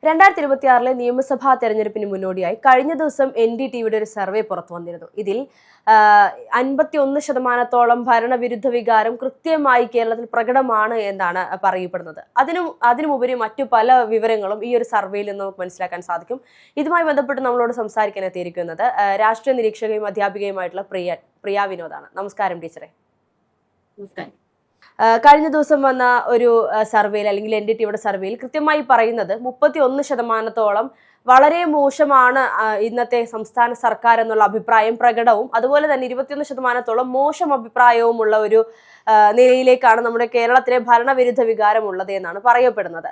2026 നിയമസഭാ തെരഞ്ഞെടുപ്പിന് മുന്നോടിയായി കഴിഞ്ഞ ദിവസം NDTVയുടെ ഒരു സർവേ പുറത്തു വന്നിരുന്നു. ഇതിൽ 51% ഭരണവിരുദ്ധ വികാരം കൃത്യമായി കേരളത്തിൽ പ്രകടമാണ് എന്നാണ് പറയപ്പെടുന്നത്. അതിനുമുപരി മറ്റു പല വിവരങ്ങളും ഈ ഒരു സർവേയിൽ നിന്ന് നമുക്ക് മനസ്സിലാക്കാൻ സാധിക്കും. ഇതുമായി ബന്ധപ്പെട്ട് നമ്മളോട് സംസാരിക്കാൻ എത്തിയിരിക്കുന്നത് രാഷ്ട്രീയ നിരീക്ഷകയും അധ്യാപികയുമായിട്ടുള്ള പ്രിയ വിനോദാണ്. നമസ്കാരം ടീച്ചറെ. നമസ്കാരം. കഴിഞ്ഞ ദിവസം വന്ന ഒരു സർവേയിൽ അല്ലെങ്കിൽ NDTVയുടെ സർവേയിൽ കൃത്യമായി പറയുന്നത് 31% വളരെ മോശമാണ് ഇന്നത്തെ സംസ്ഥാന സർക്കാർ എന്നുള്ള അഭിപ്രായം പ്രകടവും, അതുപോലെ തന്നെ 21% മോശം അഭിപ്രായവുമുള്ള ഒരു നിലയിലേക്കാണ് നമ്മുടെ കേരളത്തിലെ ഭരണവിരുദ്ധ വികാരം ഉള്ളത് എന്നാണ് പറയപ്പെടുന്നത്.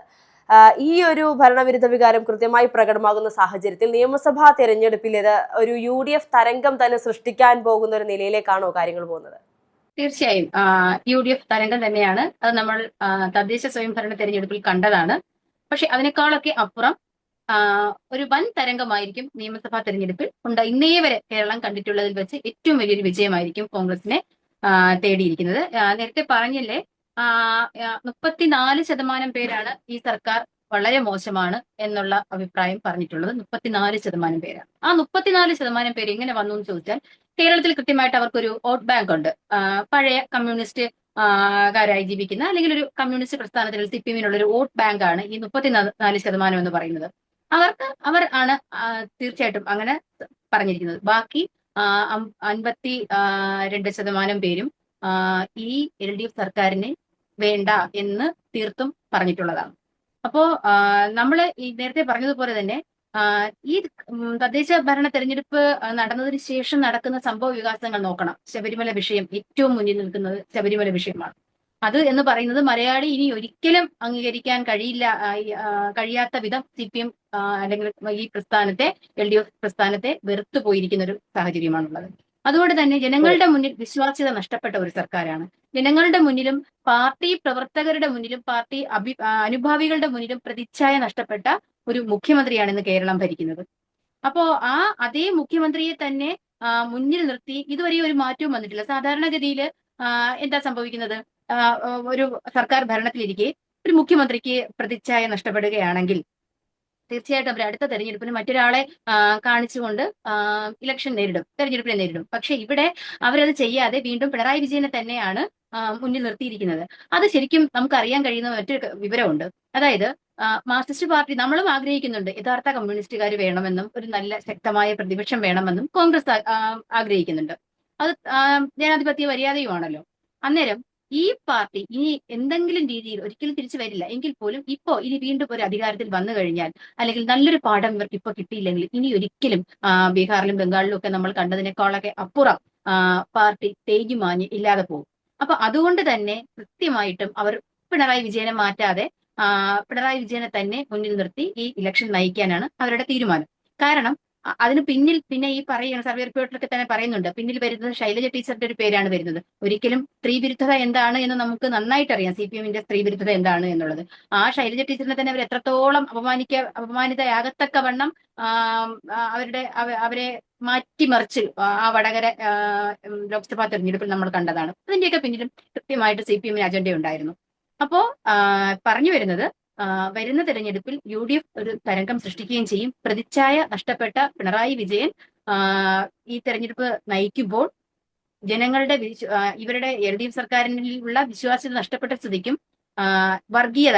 ഈ ഒരു ഭരണവിരുദ്ധ വികാരം കൃത്യമായി പ്രകടമാകുന്ന സാഹചര്യത്തിൽ നിയമസഭാ തെരഞ്ഞെടുപ്പിൽ ഇത് ഒരു UDF തരംഗം തന്നെ സൃഷ്ടിക്കാൻ പോകുന്ന ഒരു നിലയിലേക്കാണോ കാര്യങ്ങൾ പോകുന്നത്? തീർച്ചയായും UDF തരംഗം തന്നെയാണ്. അത് നമ്മൾ തദ്ദേശ സ്വയംഭരണ തെരഞ്ഞെടുപ്പിൽ കണ്ടതാണ്. പക്ഷെ അതിനേക്കാളൊക്കെ അപ്പുറം ഒരു വൻ തരംഗമായിരിക്കും നിയമസഭാ തെരഞ്ഞെടുപ്പിൽ ഇന്നേ വരെ കേരളം കണ്ടിട്ടുള്ളതിൽ വെച്ച് ഏറ്റവും വലിയൊരു വിജയമായിരിക്കും കോൺഗ്രസിനെ തേടിയിരിക്കുന്നത്. നേരത്തെ പറഞ്ഞില്ലേ, 34% പേരാണ് ഈ സർക്കാർ വളരെ മോശമാണ് എന്നുള്ള അഭിപ്രായം പറഞ്ഞിട്ടുള്ളത്. 34% പേരാണ്. ആ 34% പേര് എങ്ങനെ വന്നു എന്ന് ചോദിച്ചാൽ, കേരളത്തിൽ കൃത്യമായിട്ട് അവർക്കൊരു വോട്ട് ബാങ്ക് ഉണ്ട്. പഴയ കമ്മ്യൂണിസ്റ്റ് കാരായി ജീവിക്കുന്ന അല്ലെങ്കിൽ ഒരു കമ്മ്യൂണിസ്റ്റ് പ്രസ്ഥാനത്തിൽ CPM-നുള്ള ഒരു വോട്ട് ബാങ്കാണ് ഈ 34% എന്ന് പറയുന്നത്. അവർ ആണ് തീർച്ചയായിട്ടും അങ്ങനെ പറഞ്ഞിരിക്കുന്നത്. ബാക്കി 52% പേരും ഈ LDF സർക്കാരിനെ വേണ്ട എന്ന് തീർത്തും പറഞ്ഞിട്ടുള്ളതാണ്. അപ്പോ നമ്മള് ഈ നേരത്തെ പറഞ്ഞതുപോലെ തന്നെ ഈ തദ്ദേശ ഭരണ തെരഞ്ഞെടുപ്പ് നടന്നതിന് ശേഷം നടക്കുന്ന സംഭവ വികാസങ്ങൾ നോക്കണം. ശബരിമല വിഷയം ഏറ്റവും മുന്നിൽ നിൽക്കുന്നത് ശബരിമല വിഷയമാണ്. അത് എന്ന് പറയുന്നത് മലയാളി ഇനി ഒരിക്കലും അംഗീകരിക്കാൻ കഴിയാത്ത വിധം CPM അല്ലെങ്കിൽ ഈ പ്രസ്ഥാനത്തെ LDF പ്രസ്ഥാനത്തെ വെറുത്തു പോയിരിക്കുന്ന ഒരു സാഹചര്യമാണുള്ളത്. അതുകൊണ്ട് തന്നെ ജനങ്ങളുടെ മുന്നിൽ വിശ്വാസ്യത നഷ്ടപ്പെട്ട ഒരു സർക്കാരാണ്. ജനങ്ങളുടെ മുന്നിലും പാർട്ടി പ്രവർത്തകരുടെ മുന്നിലും പാർട്ടി അനുഭാവികളുടെ മുന്നിലും പ്രതിച്ഛായ നഷ്ടപ്പെട്ട ഒരു മുഖ്യമന്ത്രിയാണ് ഇന്ന് കേരളം ഭരിക്കുന്നത്. അപ്പോ അതേ മുഖ്യമന്ത്രിയെ തന്നെ മുന്നിൽ നിർത്തി ഇതുവരെ ഒരു മാറ്റവും വന്നിട്ടില്ല. സാധാരണഗതിയിൽ എന്താ സംഭവിക്കുന്നത്? ഒരു സർക്കാർ ഭരണത്തിലിരിക്കെ ഒരു മുഖ്യമന്ത്രിക്ക് പ്രതിച്ഛായ നഷ്ടപ്പെടുകയാണെങ്കിൽ തീർച്ചയായിട്ടും അവർ അടുത്ത തെരഞ്ഞെടുപ്പിന് മറ്റൊരാളെ കാണിച്ചുകൊണ്ട് തെരഞ്ഞെടുപ്പിനെ നേരിടും. പക്ഷെ ഇവിടെ അവരത് ചെയ്യാതെ വീണ്ടും പിണറായി വിജയനെ തന്നെയാണ് മുന്നിൽ നിർത്തിയിരിക്കുന്നത്. അത് ശരിക്കും നമുക്ക് അറിയാൻ കഴിയുന്ന മറ്റൊരു വിവരമുണ്ട്. അതായത് മാർക്സിസ്റ്റ് പാർട്ടി നമ്മളും ആഗ്രഹിക്കുന്നുണ്ട് യഥാർത്ഥ കമ്മ്യൂണിസ്റ്റുകാർ വേണമെന്നും ഒരു നല്ല ശക്തമായ പ്രതിപക്ഷം വേണമെന്നും കോൺഗ്രസ് ആഗ്രഹിക്കുന്നുണ്ട്. അത് ജനാധിപത്യ മര്യാദയുമാണല്ലോ. അന്നേരം ഈ പാർട്ടി ഇനി എന്തെങ്കിലും രീതിയിൽ ഒരിക്കലും തിരിച്ചു വരില്ല എങ്കിൽ പോലും ഇനി വീണ്ടും ഒരു അധികാരത്തിൽ വന്നു കഴിഞ്ഞാൽ, അല്ലെങ്കിൽ നല്ലൊരു പാഠം ഇവർക്ക് ഇപ്പൊ കിട്ടിയില്ലെങ്കിൽ ഇനി ഒരിക്കലും ബീഹാറിലും ബംഗാളിലും ഒക്കെ നമ്മൾ കണ്ടതിനേക്കാളൊക്കെ അപ്പുറം പാർട്ടി തേഞ്ഞുമാഞ്ഞ് ഇല്ലാതെ പോകും. അപ്പൊ അതുകൊണ്ട് തന്നെ കൃത്യമായിട്ടും അവർ പിണറായി വിജയനെ മാറ്റാതെ പിണറായി വിജയനെ തന്നെ മുന്നിൽ നിർത്തി ഈ ഇലക്ഷൻ നയിക്കാനാണ് അവരുടെ തീരുമാനം. കാരണം അതിന് പിന്നിൽ പിന്നെ ഈ പറയുന്ന സർവേ റിപ്പോർട്ടിലൊക്കെ തന്നെ പറയുന്നുണ്ട്, പിന്നിൽ വരുന്നത് ശൈലജ ടീച്ചറുടെ ഒരു പേരാണ് വരുന്നത്. ഒരിക്കലും സ്ത്രീവിരുദ്ധത എന്താണ് എന്ന് നമുക്ക് നന്നായിട്ട് അറിയാം, CPM-ന്റെ സ്ത്രീവിരുദ്ധത എന്താണ് എന്നുള്ളത്. ആ ശൈലജ ടീച്ചറിനെ തന്നെ അവർ എത്രത്തോളം അപമാനിതയാകത്തക്കവണ്ണം അവരെ മാറ്റിമറിച്ച് ആ വടകര ലോക്സഭാ തെരഞ്ഞെടുപ്പിൽ നമ്മൾ കണ്ടതാണ്. അതിന്റെയൊക്കെ പിന്നിലും കൃത്യമായിട്ട് CPM-ന് അജണ്ട ഉണ്ടായിരുന്നു. അപ്പോ പറഞ്ഞു വരുന്നത്, വരുന്ന തെരഞ്ഞെടുപ്പിൽ UDF ഒരു തരംഗം സൃഷ്ടിക്കുകയും ചെയ്യും. പ്രതിച്ഛായ നഷ്ടപ്പെട്ട പിണറായി വിജയൻ ഈ തെരഞ്ഞെടുപ്പ് നയിക്കുമ്പോൾ ജനങ്ങളുടെ ഇവരുടെ LDF സർക്കാരിനുള്ള വിശ്വാസ്യത നഷ്ടപ്പെട്ട സ്ഥിതിക്കും വർഗീയത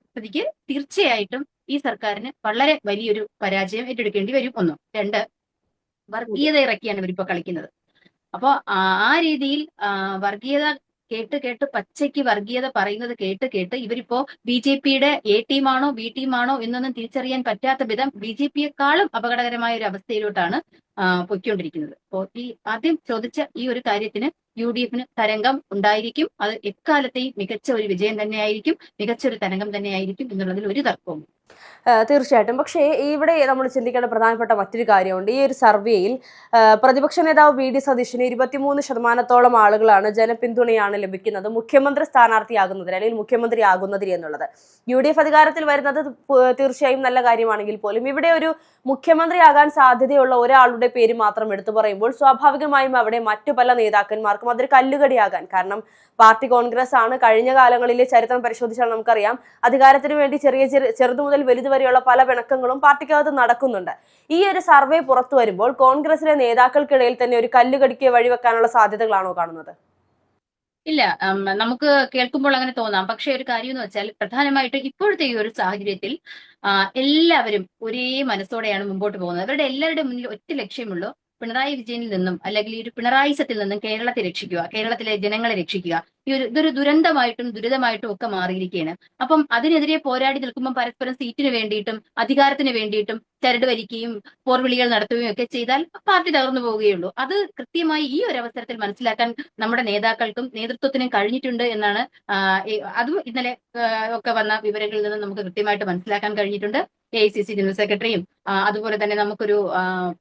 സ്ഥിതിക്ക് തീർച്ചയായിട്ടും ഈ സർക്കാരിന് വളരെ വലിയൊരു പരാജയം ഏറ്റെടുക്കേണ്ടി വരും. 1. 2, വർഗീയത ഇറക്കിയാണ് ഇവരിപ്പോ കളിക്കുന്നത്. അപ്പോ ആ രീതിയിൽ വർഗീയത കേട്ട് പച്ചയ്ക്ക് വർഗീയത പറയുന്നത് കേട്ട് ഇവരിപ്പോ BJP-യുടെ A ടീമാണോ B ടീമാണോ എന്നൊന്നും തിരിച്ചറിയാൻ പറ്റാത്ത വിധം BJP-യെക്കാളും അപകടകരമായ ഒരു അവസ്ഥയിലോട്ടാണ് പൊയ്ക്കൊണ്ടിരിക്കുന്നത്. അപ്പോൾ ആദ്യം ചോദിച്ച ഈ ഒരു കാര്യത്തിന് UDF-ന് തരംഗം ഉണ്ടായിരിക്കും. അത് എക്കാലത്തെയും മികച്ച ഒരു വിജയം തന്നെയായിരിക്കും, മികച്ച ഒരു തരംഗം തന്നെയായിരിക്കും എന്നുള്ളതിൽ ഒരു തർക്കവും. തീർച്ചയായിട്ടും. പക്ഷേ ഇവിടെ നമ്മൾ ചിന്തിക്കേണ്ട പ്രധാനപ്പെട്ട മറ്റൊരു കാര്യമുണ്ട്. ഈ ഒരു സർവേയിൽ പ്രതിപക്ഷ നേതാവ് VD സതീശന് 23% ആളുകളാണ് ജനപിന്തുണയാണ് ലഭിക്കുന്നത് മുഖ്യമന്ത്രി സ്ഥാനാർത്ഥിയാകുന്നതിന് അല്ലെങ്കിൽ മുഖ്യമന്ത്രി ആകുന്നതിന് എന്നുള്ളത്. UDF അധികാരത്തിൽ വരുന്നത് തീർച്ചയായും നല്ല കാര്യമാണെങ്കിൽ പോലും ഇവിടെ ഒരു മുഖ്യമന്ത്രിയാകാൻ സാധ്യതയുള്ള ഒരാളുടെ പേര് മാത്രം എടുത്തു പറയുമ്പോൾ സ്വാഭാവികമായും അവിടെ മറ്റു പല നേതാക്കന്മാർക്കും അതൊരു കല്ലുകടിയാകാൻ, കാരണം പാർട്ടി കോൺഗ്രസ് ആണ്. കഴിഞ്ഞ കാലങ്ങളിലെ ചരിത്രം പരിശോധിച്ചാൽ നമുക്കറിയാം, അധികാരത്തിന് വേണ്ടി ചെറുതു മുതൽ മുതൽ വലുത് വരെയുള്ള പല പിണക്കങ്ങളും പാർട്ടിക്കകത്ത് നടക്കുന്നുണ്ട്. ഈ ഒരു സർവേ പുറത്തു വരുമ്പോൾ കോൺഗ്രസിലെ നേതാക്കൾക്കിടയിൽ തന്നെ ഒരു കല്ലുകടിക്ക് വഴിവെക്കാനുള്ള സാധ്യതകളാണോ കാണുന്നത്? ഇല്ല, നമുക്ക് കേൾക്കുമ്പോൾ അങ്ങനെ തോന്നാം. പക്ഷെ ഒരു കാര്യം എന്ന് വെച്ചാൽ പ്രധാനമായിട്ട് ഇപ്പോഴത്തെ ഈ ഒരു സാഹചര്യത്തിൽ എല്ലാവരും ഒരേ മനസ്സോടെയാണ് മുമ്പോട്ട് പോകുന്നത്. അവരുടെ എല്ലാവരുടെ മുന്നിൽ ഒറ്റ ലക്ഷ്യമുള്ളൂ, പിണറായി വിജയനിൽ നിന്നും അല്ലെങ്കിൽ ഈ ഒരു പിണറായിസത്തിൽ നിന്നും കേരളത്തെ രക്ഷിക്കുക, കേരളത്തിലെ ജനങ്ങളെ രക്ഷിക്കുക. ഇതൊരു ദുരന്തമായിട്ടും ദുരിതമായിട്ടും ഒക്കെ മാറിയിരിക്കുകയാണ്. അപ്പം അതിനെതിരെ പോരാടി നിൽക്കുമ്പോൾ പരസ്പരം സീറ്റിന് വേണ്ടിയിട്ടും അധികാരത്തിന് വേണ്ടിയിട്ടും ചരട് വലിക്കുകയും പോർവിളികൾ നടത്തുകയും ഒക്കെ ചെയ്താൽ പാർട്ടി തകർന്നു പോവുകയുള്ളൂ. അത് കൃത്യമായി ഈ ഒരു അവസരത്തിൽ മനസ്സിലാക്കാൻ നമ്മുടെ നേതാക്കൾക്കും നേതൃത്വത്തിനും കഴിഞ്ഞിട്ടുണ്ട് എന്നാണ് അതും ഇന്നലെ ഒക്കെ വന്ന വിവരങ്ങളിൽ നിന്ന് നമുക്ക് കൃത്യമായിട്ട് മനസ്സിലാക്കാൻ കഴിഞ്ഞിട്ടുണ്ട്. AICC ജനറൽ സെക്രട്ടറിയും അതുപോലെ തന്നെ നമുക്കൊരു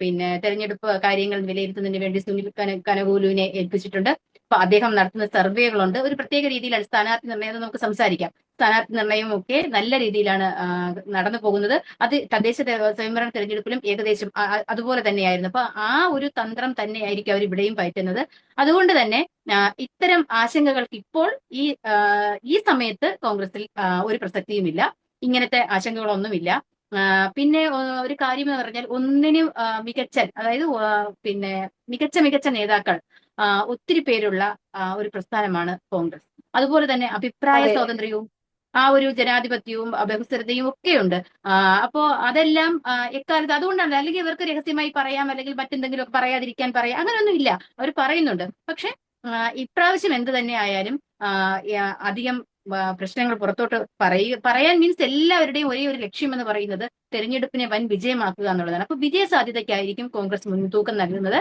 പിന്നെ തെരഞ്ഞെടുപ്പ് കാര്യങ്ങൾ വിലയിരുത്തുന്നതിന് വേണ്ടി സുനിൽ കനകൂലുവിനെ ഏൽപ്പിച്ചിട്ടുണ്ട്. അപ്പൊ അദ്ദേഹം നടത്തുന്ന സർവേകളുണ്ട്. ഒരു പ്രത്യേക രീതിയിലാണ് സ്ഥാനാർത്ഥി നിർണയം, നമുക്ക് സംസാരിക്കാം. സ്ഥാനാർത്ഥി നിർണയം ഒക്കെ നല്ല രീതിയിലാണ് നടന്നു പോകുന്നത്. അത് തദ്ദേശ സ്വയംഭരണ തെരഞ്ഞെടുപ്പിലും ഏകദേശം അതുപോലെ തന്നെയായിരുന്നു. അപ്പൊ ആ ഒരു തന്ത്രം തന്നെയായിരിക്കും അവർ ഇവിടെയും പയറ്റുന്നത്. അതുകൊണ്ട് തന്നെ ഇത്തരം ആശങ്കകൾക്ക് ഇപ്പോൾ ഈ സമയത്ത് കോൺഗ്രസിൽ ഒരു പ്രസക്തിയുമില്ല. ഇങ്ങനത്തെ ആശങ്കകളൊന്നുമില്ല. പിന്നെ ഒരു കാര്യം എന്ന് പറഞ്ഞാൽ ഒന്നിനും മികച്ച, അതായത് പിന്നെ മികച്ച നേതാക്കൾ ഒത്തിരി പേരുള്ള ഒരു പ്രസ്ഥാനമാണ് കോൺഗ്രസ്. അതുപോലെ തന്നെ അഭിപ്രായ സ്വാതന്ത്ര്യവും ഒരു ജനാധിപത്യവും ബഹുസ്വരതയും ഒക്കെയുണ്ട്. അപ്പോ അതെല്ലാം എക്കാലത്ത് അതുകൊണ്ടാണ്. അല്ലെങ്കിൽ ഇവർക്ക് രഹസ്യമായി പറയാം, അല്ലെങ്കിൽ മറ്റെന്തെങ്കിലും പറയാതിരിക്കാൻ പറയാം, അങ്ങനെയൊന്നും ഇല്ല. അവർ പറയുന്നുണ്ട്. പക്ഷെ ഇപ്രാവശ്യം എന്ത് തന്നെ ആയാലും അധികം പ്രശ്നങ്ങൾ പുറത്തോട്ട് പറയാൻ മീൻസ് എല്ലാവരുടെയും ഒരേ ഒരു ലക്ഷ്യം എന്ന് പറയുന്നത് തെരഞ്ഞെടുപ്പിനെ വൻ വിജയമാക്കുക എന്നുള്ളതാണ്. അപ്പൊ വിജയ സാധ്യതയ്ക്കായിരിക്കും കോൺഗ്രസ് മുൻതൂക്കം നൽകുന്നത്.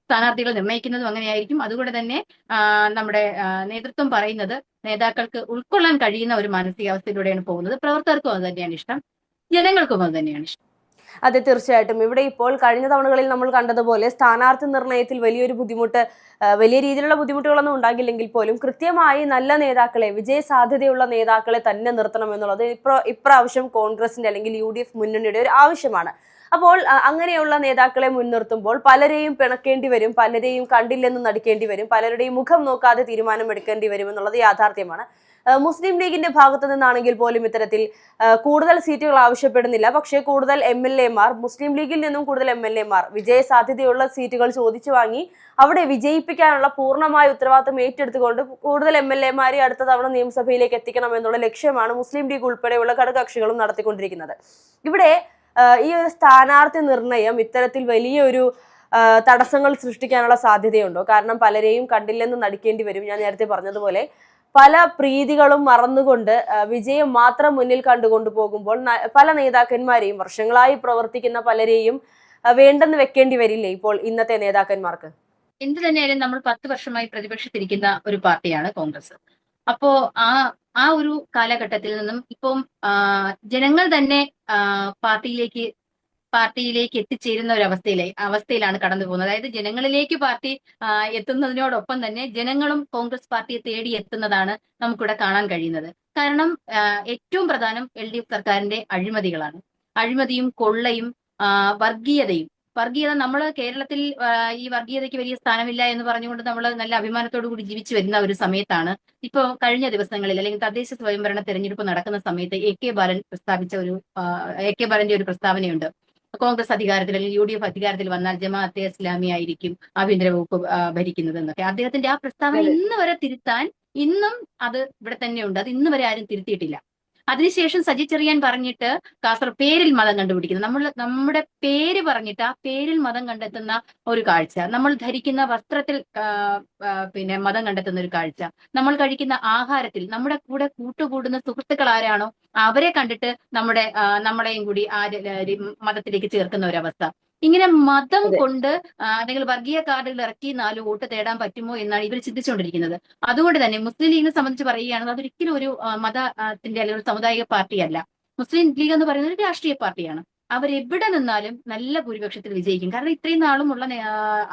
സ്ഥാനാർത്ഥികൾ നിർണ്ണയിക്കുന്നതും അങ്ങനെയായിരിക്കും. അതുകൊണ്ട് തന്നെ നമ്മുടെ നേതൃത്വം പറയുന്നത് നേതാക്കൾക്ക് ഉൾക്കൊള്ളാൻ കഴിയുന്ന ഒരു മാനസികാവസ്ഥയിലൂടെയാണ് പോകുന്നത്. പ്രവർത്തകർക്കും അത് തന്നെയാണ് ഇഷ്ടം, ജനങ്ങൾക്കും അത് തന്നെയാണ് ഇഷ്ടം. അതെ, തീർച്ചയായിട്ടും. ഇവിടെ ഇപ്പോൾ കഴിഞ്ഞ തവണകളിൽ നമ്മൾ കണ്ടതുപോലെ സ്ഥാനാർത്ഥി നിർണയത്തിൽ വലിയ രീതിയിലുള്ള ബുദ്ധിമുട്ടുകളൊന്നും ഉണ്ടാകില്ലെങ്കിൽ പോലും കൃത്യമായി നല്ല നേതാക്കളെ, വിജയ സാധ്യതയുള്ള നേതാക്കളെ തന്നെ നിർത്തണം എന്നുള്ളത് ഇപ്രാവശ്യം കോൺഗ്രസിന്റെ അല്ലെങ്കിൽ UDF മുന്നണിയുടെ ഒരു ആവശ്യമാണ്. അപ്പോൾ അങ്ങനെയുള്ള നേതാക്കളെ മുൻനിർത്തുമ്പോൾ പലരെയും പിണക്കേണ്ടി വരും, പലരെയും കണ്ടില്ലെന്ന് നടിക്കേണ്ടി വരും, പലരുടെയും മുഖം നോക്കാതെ തീരുമാനം എടുക്കേണ്ടി വരും എന്നുള്ളത് യാഥാർത്ഥ്യമാണ്. മുസ്ലിം ലീഗിന്റെ ഭാഗത്തു നിന്നാണെങ്കിൽ പോലും ഇത്തരത്തിൽ കൂടുതൽ സീറ്റുകൾ ആവശ്യപ്പെടുന്നില്ല. പക്ഷേ കൂടുതൽ MLA മാർ, മുസ്ലിം ലീഗിൽ നിന്നും കൂടുതൽ MLA മാർ വിജയ സാധ്യതയുള്ള സീറ്റുകൾ ചോദിച്ചു വാങ്ങി അവിടെ വിജയിപ്പിക്കാനുള്ള പൂർണ്ണമായ ഉത്തരവാദിത്തം ഏറ്റെടുത്തുകൊണ്ട് കൂടുതൽ MLA മാരെ അടുത്ത തവണ നിയമസഭയിലേക്ക് എത്തിക്കണം എന്നുള്ള ലക്ഷ്യമാണ് മുസ്ലിം ലീഗ് ഉൾപ്പെടെയുള്ള ഘടകകക്ഷികളും നടത്തിക്കൊണ്ടിരിക്കുന്നത്. ഇവിടെ ഈ ഒരു സ്ഥാനാർത്ഥി നിർണയം ഇത്തരത്തിൽ വലിയൊരു തടസ്സങ്ങൾ സൃഷ്ടിക്കാനുള്ള സാധ്യതയുണ്ടോ? കാരണം പലരെയും കണ്ടില്ലെന്ന് നടിക്കേണ്ടി വരും. ഞാൻ നേരത്തെ പറഞ്ഞതുപോലെ പല പ്രീതികളും മറന്നുകൊണ്ട് വിജയം മാത്രം മുന്നിൽ കണ്ടുകൊണ്ടു പോകുമ്പോൾ പല നേതാക്കന്മാരെയും, വർഷങ്ങളായി പ്രവർത്തിക്കുന്ന പലരെയും വേണ്ടെന്ന് വെക്കേണ്ടി വരില്ലേ ഇപ്പോൾ ഇന്നത്തെ നേതാക്കന്മാർക്ക്? എന്ത് തന്നെയായാലും നമ്മൾ 10 വർഷമായി പ്രതിപക്ഷത്തിരിക്കുന്ന ഒരു പാർട്ടിയാണ് കോൺഗ്രസ്. അപ്പോ ആ ഒരു കാലഘട്ടത്തിൽ നിന്നും ഇപ്പം ജനങ്ങൾ തന്നെ പാർട്ടിയിലേക്ക് എത്തിച്ചേരുന്ന ഒരു അവസ്ഥയിലാണ് കടന്നു പോകുന്നത്. അതായത് ജനങ്ങളിലേക്ക് പാർട്ടി എത്തുന്നതിനോടൊപ്പം തന്നെ ജനങ്ങളും കോൺഗ്രസ് പാർട്ടിയെ തേടി എത്തുന്നതാണ് നമുക്കിവിടെ കാണാൻ കഴിയുന്നത്. കാരണം ഏറ്റവും പ്രധാനം LDF സർക്കാരിന്റെ അഴിമതികളാണ്. അഴിമതിയും കൊള്ളയും വർഗീയത നമ്മൾ കേരളത്തിൽ ഈ വർഗീയതയ്ക്ക് വലിയ സ്ഥാനമില്ല എന്ന് പറഞ്ഞുകൊണ്ട് നമ്മൾ നല്ല അഭിമാനത്തോടു കൂടി ജീവിച്ചു വരുന്ന ഒരു സമയത്താണ് ഇപ്പോ കഴിഞ്ഞ ദിവസങ്ങളിൽ അല്ലെങ്കിൽ തദ്ദേശ സ്വയംഭരണ തെരഞ്ഞെടുപ്പ് നടക്കുന്ന സമയത്ത് AK ബാലൻ പ്രസ്താവിച്ച AK ബാലന്റെ ഒരു പ്രസ്താവനയുണ്ട്. കോൺഗ്രസ് അധികാരത്തിൽ അല്ലെങ്കിൽ UDF അധികാരത്തിൽ വന്നാൽ ജമാഅത്തെ ഇസ്ലാമി ആയിരിക്കും ആഭ്യന്തര വകുപ്പ് ഭരിക്കുന്നത് എന്നൊക്കെ. അദ്ദേഹത്തിന്റെ ആ പ്രസ്താവന ഇന്ന് വരെ തിരുത്താൻ ഇന്നും അത് ഇവിടെ തന്നെയുണ്ട്. അത് ഇന്ന് വരെ ആരും തിരുത്തിയിട്ടില്ല. അതിനുശേഷം സജി ചെറിയാൻ പറഞ്ഞിട്ട് പേരിൽ മതം കണ്ടുപിടിക്കുന്നത്, നമ്മുടെ പേര് പറഞ്ഞിട്ട് ആ പേരിൽ മതം കണ്ടെത്തുന്ന ഒരു കാഴ്ച, നമ്മൾ ധരിക്കുന്ന വസ്ത്രത്തിൽ പിന്നെ മതം കണ്ടെത്തുന്ന ഒരു കാഴ്ച, നമ്മൾ കഴിക്കുന്ന ആഹാരത്തിൽ നമ്മുടെ കൂടെ കൂട്ടുകൂടുന്ന സുഹൃത്തുക്കൾ ആരാണോ അവരെ കണ്ടിട്ട് നമ്മളെയും കൂടി ആ മതത്തിലേക്ക് ചേർക്കുന്ന ഒരവസ്ഥ. ഇങ്ങനെ മതം കൊണ്ട് അല്ലെങ്കിൽ വർഗീയ കാർഡുകൾ ഇറക്കി 4 വോട്ട് തേടാൻ പറ്റുമോ എന്നാണ് ഇവർ ചിന്തിച്ചുകൊണ്ടിരിക്കുന്നത്. അതുകൊണ്ട് തന്നെ മുസ്ലിം ലീഗിനെ സംബന്ധിച്ച് പറയുകയാണെങ്കിൽ അതൊരിക്കലും ഒരു മതത്തിന്റെ അല്ലെങ്കിൽ ഒരു സാമുദായിക പാർട്ടിയല്ല. മുസ്ലിം ലീഗ് എന്ന് പറയുന്നത് ഒരു രാഷ്ട്രീയ പാർട്ടിയാണ്. അവരെവിടെ നിന്നാലും നല്ല ഭൂരിപക്ഷത്തിൽ വിജയിക്കും. കാരണം ഇത്രയും നാളുമുള്ള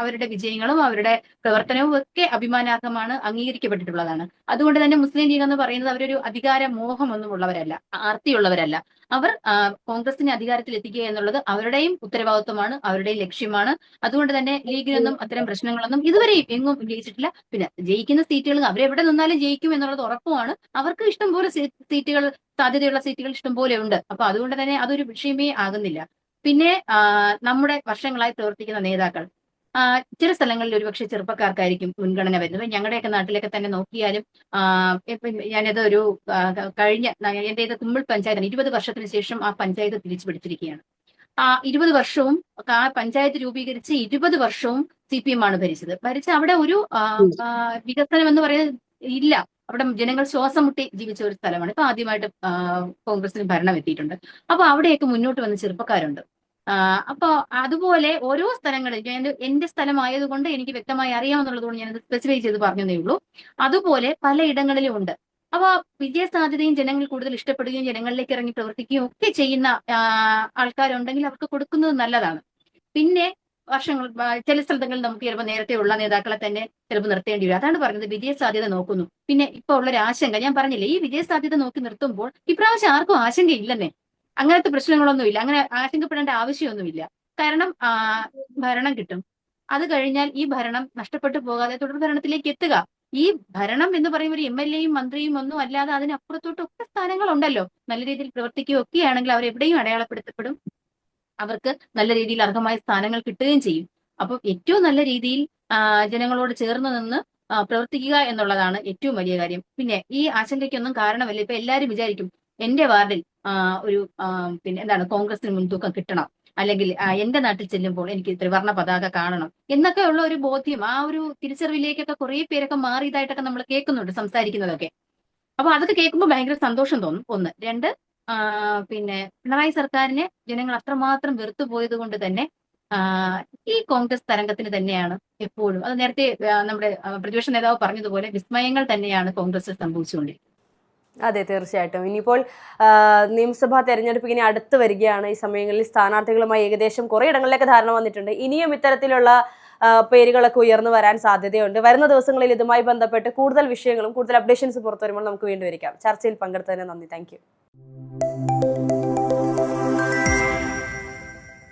അവരുടെ വിജയങ്ങളും അവരുടെ പ്രവർത്തനവും ഒക്കെ അഭിമാനാർഹമാണ്, അംഗീകരിക്കപ്പെട്ടിട്ടുള്ളതാണ്. അതുകൊണ്ട് തന്നെ മുസ്ലിം ലീഗ് എന്ന് പറയുന്നത് അവരൊരു അധികാര മോഹമൊന്നും ഉള്ളവരല്ല, ആർത്തിയുള്ളവരല്ല. അവർ കോൺഗ്രസിനെ അധികാരത്തിൽ എത്തിക്കുക എന്നുള്ളത് അവരുടെയും ഉത്തരവാദിത്വമാണ്, അവരുടെയും ലക്ഷ്യമാണ്. അതുകൊണ്ട് തന്നെ ലീഗിനൊന്നും അത്തരം പ്രശ്നങ്ങളൊന്നും ഇതുവരെയും എങ്ങും ഉന്നയിച്ചിട്ടില്ല. പിന്നെ ജയിക്കുന്ന സീറ്റുകൾ അവരെവിടെ നിന്നാലും ജയിക്കും എന്നുള്ളത് ഉറപ്പുമാണ്. അവർക്ക് ഇഷ്ടംപോലെ സീറ്റുകൾ, സാധ്യതയുള്ള സീറ്റുകൾ ഇഷ്ടംപോലെ ഉണ്ട്. അപ്പൊ അതുകൊണ്ട് തന്നെ അതൊരു വിഷയമേ ആകുന്നില്ല. പിന്നെ നമ്മുടെ വർഷങ്ങളായി പ്രവർത്തിക്കുന്ന നേതാക്കൾ, ചില സ്ഥലങ്ങളിൽ ഒരുപക്ഷെ ചെറുപ്പക്കാർക്കായിരിക്കും മുൻഗണന വരുന്നത്. ഞങ്ങളുടെയൊക്കെ നാട്ടിലൊക്കെ തന്നെ നോക്കിയാലും ഇപ്പം ഞാനത് ഒരു കഴിഞ്ഞ എന്റെ ഇത് കുമ്പിൾ പഞ്ചായത്താണ്. 20 വർഷത്തിന് ശേഷം ആ പഞ്ചായത്ത് തിരിച്ചു പിടിച്ചിരിക്കുകയാണ്. 20 വർഷവും ആ പഞ്ചായത്ത് രൂപീകരിച്ച് 20 വർഷവും CPM ആണ് ഭരിച്ചത്. ഭരിച്ച അവിടെ ഒരു വികസനം എന്ന് പറയുന്നത് ഇല്ല. അവിടെ ജനങ്ങൾ ശ്വാസം മുട്ടി ജീവിച്ച ഒരു സ്ഥലമാണ്. ഇപ്പൊ ആദ്യമായിട്ട് കോൺഗ്രസിന് ഭരണം എത്തിയിട്ടുണ്ട്. അപ്പൊ അവിടെയൊക്കെ മുന്നോട്ട് വന്ന ചെറുപ്പക്കാരുണ്ട്. അപ്പൊ അതുപോലെ ഓരോ സ്ഥലങ്ങളിൽ എന്റെ സ്ഥലമായതുകൊണ്ട് എനിക്ക് വ്യക്തമായി അറിയാമെന്നുള്ളതുകൊണ്ട് ഞാനത് സ്പെസിഫൈ ചെയ്ത് പറഞ്ഞതേ ഉള്ളൂ. അതുപോലെ പലയിടങ്ങളിലും ഉണ്ട്. അപ്പൊ വിജയ സാധ്യതയും ജനങ്ങൾ കൂടുതൽ ഇഷ്ടപ്പെടുകയും ജനങ്ങളിലേക്ക് ഇറങ്ങി പ്രവർത്തിക്കുകയും ഒക്കെ ചെയ്യുന്ന ആൾക്കാരുണ്ടെങ്കിൽ അവർക്ക് കൊടുക്കുന്നത് നല്ലതാണ്. പിന്നെ വർഷങ്ങൾ ചില സ്ഥലങ്ങളിൽ നമുക്ക് ചിലപ്പോൾ നേരത്തെ ഉള്ള നേതാക്കളെ തന്നെ ചിലപ്പോൾ നിർത്തേണ്ടി വരും. അതാണ് പറഞ്ഞത്, വിജയ സാധ്യത നോക്കുന്നു. പിന്നെ ഇപ്പൊ ഉള്ളൊരു ആശങ്ക ഞാൻ പറഞ്ഞില്ലേ, ഈ വിജയ സാധ്യത നോക്കി നിർത്തുമ്പോൾ ഇപ്രാവശ്യം ആർക്കും ആശങ്കയില്ലെന്നേ. അങ്ങനത്തെ പ്രശ്നങ്ങളൊന്നുമില്ല, അങ്ങനെ ആശങ്കപ്പെടേണ്ട ആവശ്യമൊന്നുമില്ല. കാരണം ഭരണം കിട്ടും. അത് കഴിഞ്ഞാൽ ഈ ഭരണം നഷ്ടപ്പെട്ടു പോകാതെ തുടർ ഭരണത്തിലേക്ക് എത്തുക. ഈ ഭരണം എന്ന് പറയുമ്പോൾ ഒരു MLA യും മന്ത്രിയും ഒന്നും അല്ലാതെ അതിനപ്പുറത്തോട്ടൊക്കെ സ്ഥാനങ്ങളുണ്ടല്ലോ. നല്ല രീതിയിൽ പ്രവർത്തിക്കുകയൊക്കെയാണെങ്കിൽ അവർ എവിടെയും അടയാളപ്പെടുത്തപ്പെടും. അവർക്ക് നല്ല രീതിയിൽ അർഹമായ സ്ഥാനങ്ങൾ കിട്ടുകയും ചെയ്യും. അപ്പൊ ഏറ്റവും നല്ല രീതിയിൽ ജനങ്ങളോട് ചേർന്ന് നിന്ന് പ്രവർത്തിക്കുക എന്നുള്ളതാണ് ഏറ്റവും വലിയ കാര്യം. പിന്നെ ഈ ആശങ്കയ്ക്കൊന്നും കാരണമല്ല. ഇപ്പൊ എല്ലാവരും വിചാരിക്കും എന്റെ വാർഡിൽ ഒരു പിന്നെ എന്താണ് കോൺഗ്രസിന് മുൻതൂക്കം കിട്ടണം, അല്ലെങ്കിൽ എന്റെ നാട്ടിൽ ചെല്ലുമ്പോൾ എനിക്ക് ത്രിവർണ്ണ പതാക കാണണം എന്നൊക്കെ ഉള്ള ഒരു ബോധ്യം, ആ ഒരു തിരിച്ചറിവിലേക്കൊക്കെ കുറെ പേരൊക്കെ മാറിയതായിട്ടൊക്കെ നമ്മൾ കേൾക്കുന്നുണ്ട് സംസാരിക്കുന്നതൊക്കെ. അപ്പൊ അതൊക്കെ കേൾക്കുമ്പോൾ ഭയങ്കര സന്തോഷം തോന്നും. ഒന്ന്. രണ്ട്, പിന്നെ പിണറായി സർക്കാരിനെ ജനങ്ങൾ അത്രമാത്രം വെറുത്തു പോയത് കൊണ്ട് തന്നെ ഈ കോൺഗ്രസ് തരംഗത്തിന് തന്നെയാണ് എപ്പോഴും, അത് നേരത്തെ നമ്മുടെ പ്രതിപക്ഷ നേതാവ് പറഞ്ഞതുപോലെ വിസ്മയങ്ങൾ തന്നെയാണ് കോൺഗ്രസിൽ സംഭവിച്ചുകൊണ്ടിരിക്കുന്നത്. അതെ, തീർച്ചയായിട്ടും. ഇനിയിപ്പോൾ നിയമസഭാ തെരഞ്ഞെടുപ്പ് ഇനി അടുത്ത് വരികയാണ്. ഈ സമയങ്ങളിൽ സ്ഥാനാർത്ഥികളുമായി ഏകദേശം കുറെ ഇടങ്ങളിലേക്ക് ധാരണ വന്നിട്ടുണ്ട്. ഇനിയും ഇത്തരത്തിലുള്ള പേരുകളൊക്കെ ഉയർന്നു വരാൻ സാധ്യതയുണ്ട്. വരുന്ന ദിവസങ്ങളിൽ ഇതുമായി ബന്ധപ്പെട്ട് കൂടുതൽ വിഷയങ്ങളും കൂടുതൽ അപ്ഡേഷൻസ് പുറത്തു വരുമ്പോൾ നമുക്ക് വീണ്ടും വരിക്കാം. ചർച്ചയിൽ പങ്കെടുത്തതിന് നന്ദി. Thank you.